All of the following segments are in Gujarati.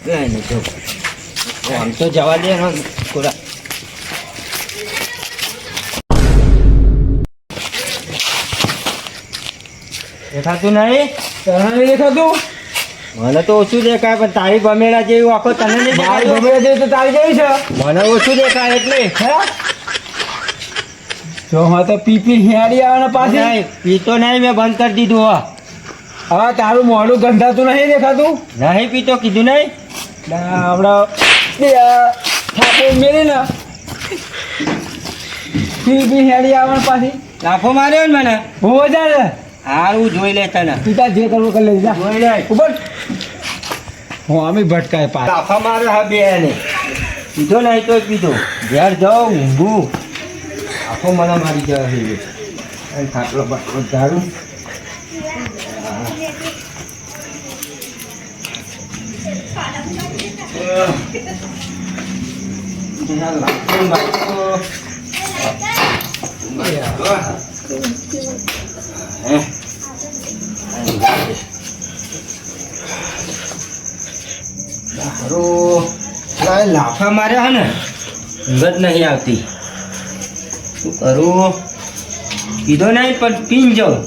કઈ નહીં તો આમ તો જવા દે થોડા. દેખાતું નહીં? તને નહીં દેખાતું? મને તો ઓછું દેખાય, પણ તારી ભમેડા જેવી આખો તને નહીં મારી દેખાય. ગમે તે તો તારી જેવી છે. મને ઓછું દેખાય એટલે હે? જો હા તો પી હેડી આવવાના પાછી. નહીં, પીતો નહીં, મેં બંધ કરી દીધું. હવે તારું મોઢું ગંધાતું નહીં દેખાતું? નહીં પીતો કીધું નહીં. હમણાં બે થાપો મેળી ને પી હેડી આવવાના પાછી. લાફો માર્યો ને મને. બહુ મજા ને. હારું જોઈ લે તને. તું તાર જે કરવું કરી લેજે. જોઈ લે. ઉપર હું અમે ભટકાય પાછા. લાફા મારે હા બે ને પીધો નહીં તો પીધો. ઘેર જાઉં ઊંઘું આખો મને મારી જાય છે. ખાટલો બાટલો ઝાડું. લાફા માર્યા હે ને ઊંઘ જ નહીં આવતી. શું કરું? કીધો નહીં પણ પીન જાઉં.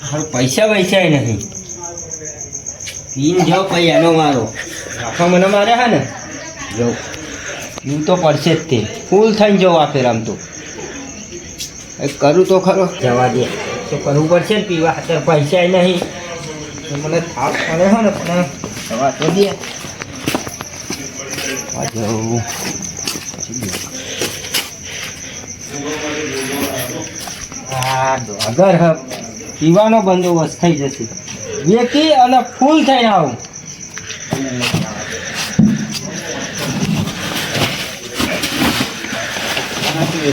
હારું પૈસા નહીં. પીન જાઉં પછી એનો મારો લાફા મને માર્યા હે ને જાઉં પીવું તો પડશે જ. તે ફૂલ થઈને જાઉં આ ફેર. આમ તો કરું તો ખરો. જવા દે તો કરવું પડશે ને. પીવા અત્યારે પૈસા નહીં. મને થાક પડે હે ને પણ જવા તો દે. જાઉં અગર પીવાનો બંદોબસ્ત થઈ જશે. વેકી અને ફૂલ થઈને આવું.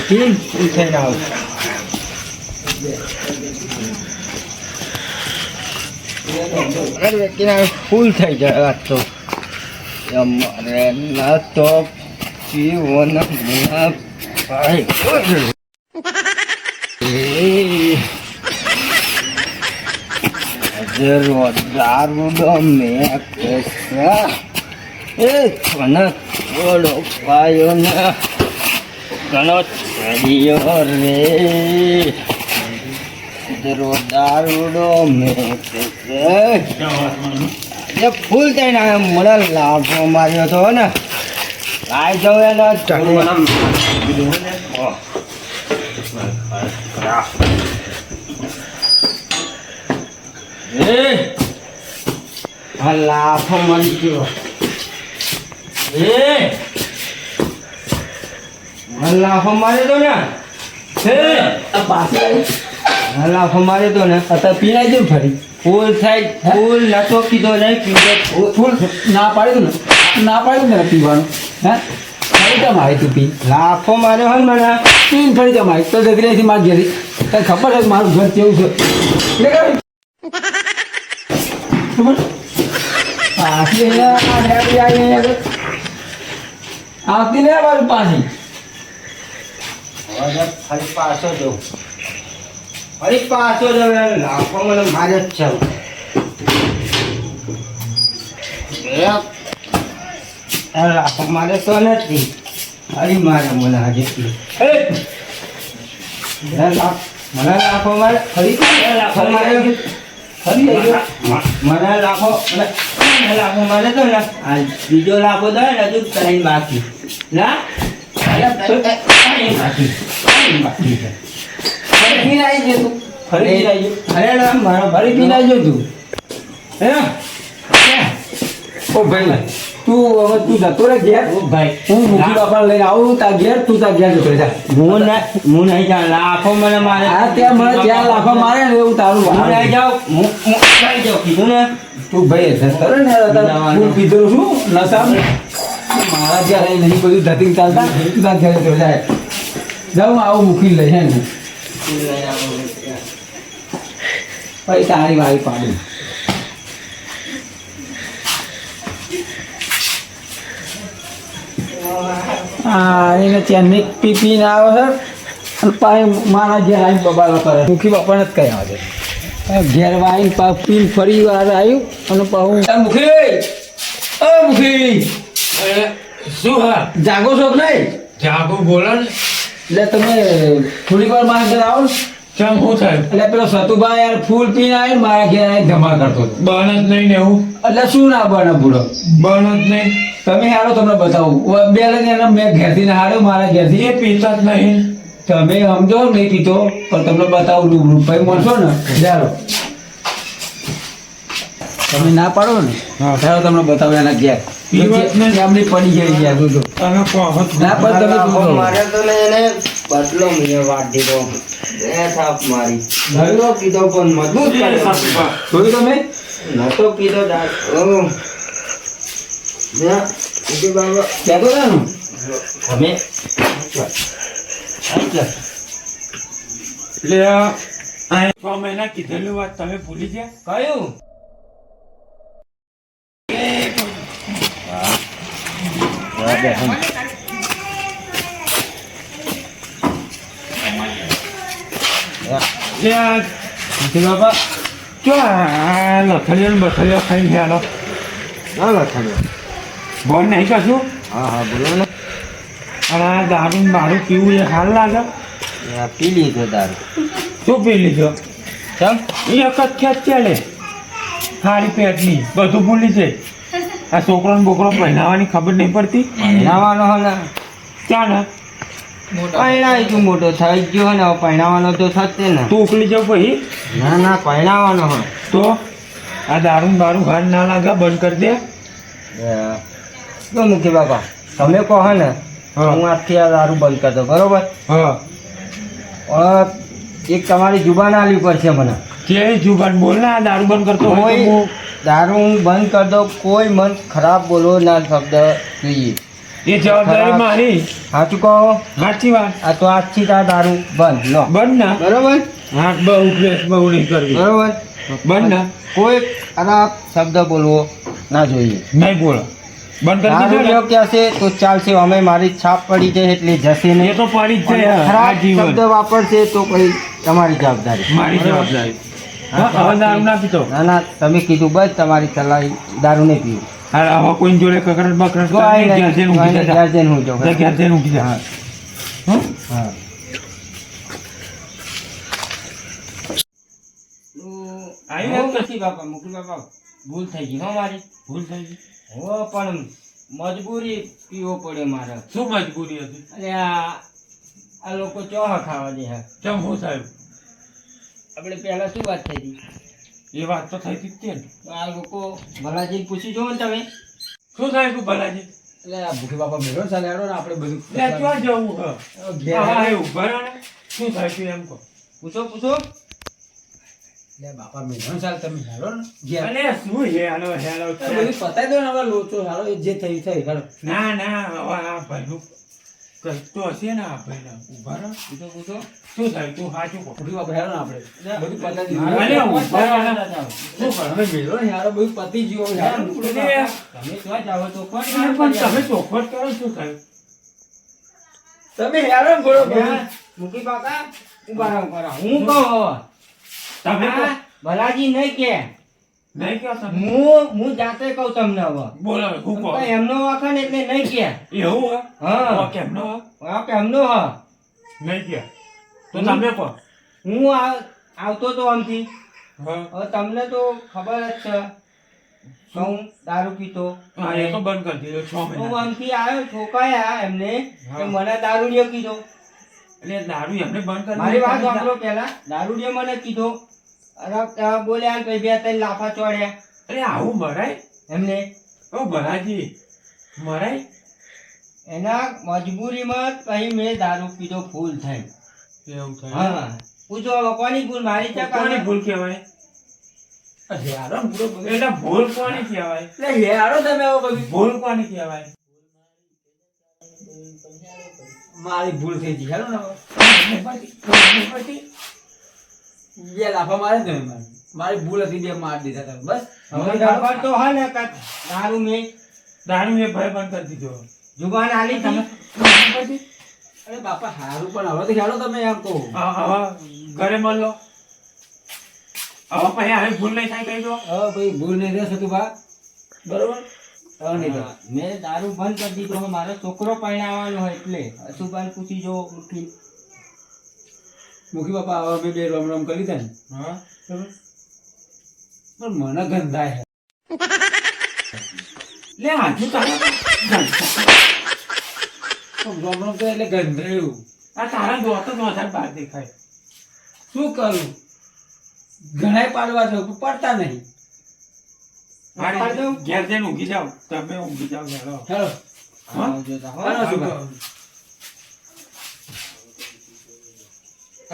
ફૂલ થઈને આવું. ફૂલ થઈ જાય આજ તો. અમારે ના તો પીવાના ભાઈ દારૂ મેં પૈસા એ મને થોડો પાયો ને ઘણો ચડ્યો રે. દારૂડો મેં પૈસા ફૂલ થઈને મને લાભો માર્યો હતો ને. લાઈ જાઉં એને લાફો મળી ગયો. લાફો માર્યો તો ને. લાફો માર્યો તો ને. અત્યારે પીનાઈ દઉં ફરી. ફૂલ થાય. ફૂલ નતો કીધો નહીં. પીધો ફૂલ ના પાડ્યું ને. ના પાડ્યું ને પીવાનું. હે ફરી કેમ આવી તું પી? લાફો માર્યો હોય મને. પીને ફરી કેમ આવી? તો જતી રહી મારી ઘેરી. તને ખબર છે કે મારું ઘર કેવું છે? આવતી ને મારું પાછી. ફરી પાછો જવું. ફરી પાછો જવું. લાફો મને માર્યો જ છે. લાફો મારે તો નથી. ફરી મારે મને આજે મને લાફો મારે. ફરી લાફો મારે. મને લાફો લાફો મારે તો ને. આ બીજો લાફો દે ને હજુ ત્રણ બાકી. ના બાકી છે. ફરી પીનાઈ ગયો તું. ફરી પીનાઈ ગયો. અરે ના મારો ફરી પીનાઈ ગયો તું. હે ઓ ભાઈ તું હવે તું જતો રે ઘેર. ઓ ભાઈ હું મૂકી બાપા લઈને આવું તાર ઘેર. તું તાર ઘેર જતો રે. હું નહીં જાઉં. લાફો મને મારે. હા ત્યાં મને ત્યાં લાફા મારે ને એવું તારું. હું નહીં જાઉં. હું નહીં જાઉં કીધું ને. તું ભાઈ જતો રે ને. હું પીધો છું નશા. મારા ઘેર નહીં બધું ધતિંગ ચાલતા. તું તાર ઘેર જતો જાય. જાઉં આવું મૂકી લઈ હે ને. પછી તારી વારી પાડી. હા એને ચેન્નઈ પીને આવે છે અને પાછી મારા ઘેર આવીને બબાલો કરે. મુખી બાપાને જ કહી આવે છે. ઘેર આવીને પીને ફરી વાર આવ્યું અને પાછું મુખી ઓ મુખી શું હા જાગો છો કે નહીં? જાગો બોલો ને એટલે તમે થોડીક વાર મારા ઘરે આવો ને. ચમ હું થાય એટલે પેલો સતુભાઈ યાર ફૂલ પીને આવે ને મારા ઘેર આવીને ધમાલ કરતો હતો. બન જ નહીં ને એવું એટલે શું ના બને બુડો? બન જ નહીં તમે હારો તમને બતાવું બે લઈને એના મેં ઘેરથી ના હાર્યો મારા ઘેરથી. એ પીતા જ નહીં તમે સમજો નહીં પીતો પણ તમને બતાવું રૂબરૂ ભાઈ મળશો ને ચાલો તમે ના પાડો ને ચાલો તમને બતાવો એના ઘેર પીવા જ નહીં. એમની પડી જાય ગયા જોજો. તમે પહોંચ ના પણ તમે જોજો. મારે તો ને એને બદલો મેં વાટ દીધો બે થાપ મારી ઘરનો કીધો પણ મજબૂત કર્યો. જોયું તમે? નતો કીધો દાદ બાબા કહેતો હતા ને તમે એટલે આ 6 મહિના કીધેલું વાત તમે ભૂલી ગયા કયું જે આ બાબા જો આ લથડીઓ ને બથડીઓ ખાઈને ગયા ના લખાડ્યો બોલ નહીં કશું હા હા બોલો ને અને આ દારૂ ને બારૂ પીવું એ હાલ લાગે પી લીધો દારૂ શું પી લીધો ચમ એક જ ખેત ચાલે હારી પેટની બધું ભૂલી જાય આ છોકરો ને બોકરો પહેરાવાની ખબર નહીં પડતી પહેણાવાનો હો ને ક્યાં ને પહેણાય તું મોટો થઈ ગયો ને હવે પહેણાવાનો તો થશે ને તું ઉકલી જાવ પછી ના ના પહેણાવાનો હો તો આ દારૂ ને બારૂ હાલ ના લાગે બંધ કરી દે તો મૂકી બાપા તમે કહો ને હા. હું આજથી આ દારૂ બંધ કરી દો બરોબર હા એક તમારી જુબાન આલવી પડશે મને કે જુબાન બોલ ને આ દારૂ બંધ કરતો હોય તો કોઈ હું દારૂ હું બંધ કરી દઉં કોઈ મન ખરાબ બોલો ના શબ્દ જોઈએ એ જવાબદારી મારી સાચું કહો સાચી વાત આ તો આજથી આ દારૂ બંધ લો બંધ ના બરોબર હા બહુ પ્રેસ બહુ નહીં કરવી બરોબર બંધ ના કોઈ ખરાબ શબ્દ બોલવો ના જોઈએ નહીં બોલો બંધ કરી દારૂ દીધો લ્યો કહેશે તો ચાલશે અમે મારી છાપ પડી જાય એટલે જશે ને? એ નહીં તો પડી જ અને જાય આ ખરાબ જીવન શબ્દ વાપરશે તો પછી તમારી જવાબદારી મારી બરોબર? જવાબદારી હા, હવે દારૂ ના પીતો ના ના તમે કીધું બસ તમારી સલાહ દારૂ નહીં પીવું અરે હવે કોઈની જોડે કકરટ બકરટ કોઈ કરીને નહીં, ઘેર જઈને ઊંઘી કોઈ નહીં, જા. ઘેર જઈને હું જાઉં. જા, ઘેર જઈને ઊંઘી જા. હં? હા આવી વાત કર. નથી બાપા મુકુ બાપા ભૂલ થઈ ગઈ હો મારી ભૂલ થઈ ગઈ હો પણ મજબૂરી પીવો પડે મારે શું મજબૂરી હતી અરે આ લોકો ચોહા ખાવા દે હા કેમ હું થયું આપણે પહેલા શું વાત થઈ હતી એ વાત તો થઈ હતી જ તે ને. તો આ લોકો ભલાજી પૂછી જો ને તમે શું થાય તું ભલાજી એટલે આ ભૂખી બાપા મેળો ચાલે હેડો ને આપણે બધું લે ક્યાં જવું હ ઘેર હા એ ઉભા રહો ને શું થાય તું એમ કહો પૂછો પૂછો લે બાપા મેળો ચાલે તમે હેડો ને ઘેર. અલે શું હેલો હેલો એ બધું પતાઈ દો ને હવે લોચો હાલો એ જે થયું થઈ હેડો. ના ના હવે આ ભાઈનું કંઈક તો હશે ને આ ભાઈના ઉભા રહો પૂછો પૂછો શું થાય તું સાચું કહો ભૂખી બાપા હેડો ને આપણે બધું પતાઈ અરે દીધું. ઉભા રહો ને. શું કરો? હવે મેળો ને હેડો બધું પતી ગયું હવે હેડો. અરે, તમે ક્યાં જાઓ તો કોણ પણ તમે ચોખવટ કરો શું થયું તમે હેડો ને ઘોડો બધું. મુકી બાપા ઉભા રહો ઉભા રહો. હું કહું હવે તમે કહો. આ ભલાજી નહીં કે નહીં કહો તમે હું જાતે કહું તમને હવે બોલો હું કહો તો એમનો વખત એટલે નહીં કે એવું હે? હા. તો કેમનો હે? આપ એમનો હ નહીં કે તો તમે કહો હું આવતો તો આમથી હા હવે તમને તો ખબર જ છે કે હું દારૂ પીતો હા, એ તો બંધ કરી દીધો 6 હું મહિના આમથી આવ્યો છોકાયા એમને હા. કે મને દારૂડિયો કીધો એટલે દારૂ એમને બંધ કરી મારી વાત દીધો. સાંભળો પહેલા દારૂડિયો મને કીધો અરે બોલ્યા ને પછી બે ત્રણ લાફા ચોડ્યા અરે આવું મરાય એમને ઓ ભલાજી મરાય એના મજબૂરીમાં પછી મેં દારૂ પીધો ફૂલ થઈ એવું થાય હા પૂછો હવે કોની ભૂલ મારી છે કોની ભૂલ કહેવાય હેડો ને ઘોડો બધું. એટલે ભૂલ કોની કહેવાય એટલે હેડો તમે હવે બધું. ભૂલ કોની કહેવાય મારી ભૂલ થઈ ગઈ હેડો ને હવે. પછી બે લાફા મારે ને તમે મારી ભૂલ હતી બે માર દીધા તમે બસ હવે ખબર તો હે ને કે દારૂ મેં દારૂ એ ભાઈ બંધ કરી દીધો જુબાન આલી તમે હતી પછી અરે બાપા હારું પણ હવે તો હેડો તમે એમ કહો હવે ઘરે મળ લો હવે પછી આવી ભૂલ નહીં થાય કહી દો હવે ભાઈ ભૂલ નહીં રહેશે તું બા બરોબર નહીં તો. હા, મેં દારૂ બંધ કરી દીધો છે. મારો છોકરો પરણાવવાનો હોય એટલે અશુભાઈ પૂછી જો ઉઠી. મુખી બાપા હવે અમે બે રમ રમ કરી દે ને હા બરાબર? પણ મને ગંધાય છે. લે આજુ તારા પણ રમ રમ કરે એટલે ગંધાયું. આ તારા દોત જ વધારે બહાર દેખાય. શું કરું? ઘણાય પાડવા છો પણ પડતા નહીં. મારે ઘેર જઈને ઊંઘી જાઓ. તમે ઊંઘી જાઓ હેલો. હેલો હા? આવજો તા, હો. હાલો અશુભાઈ.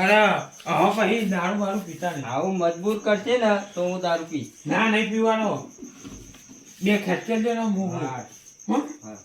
અરે હવે પછી દારૂ બારૂ પીતા નહીં. આવું મજબૂર કરશે ને તો હું દારૂ પીશ. ના નહીં પીવાનો. બે ખેંચી દે ને હું. હા. હો? હા.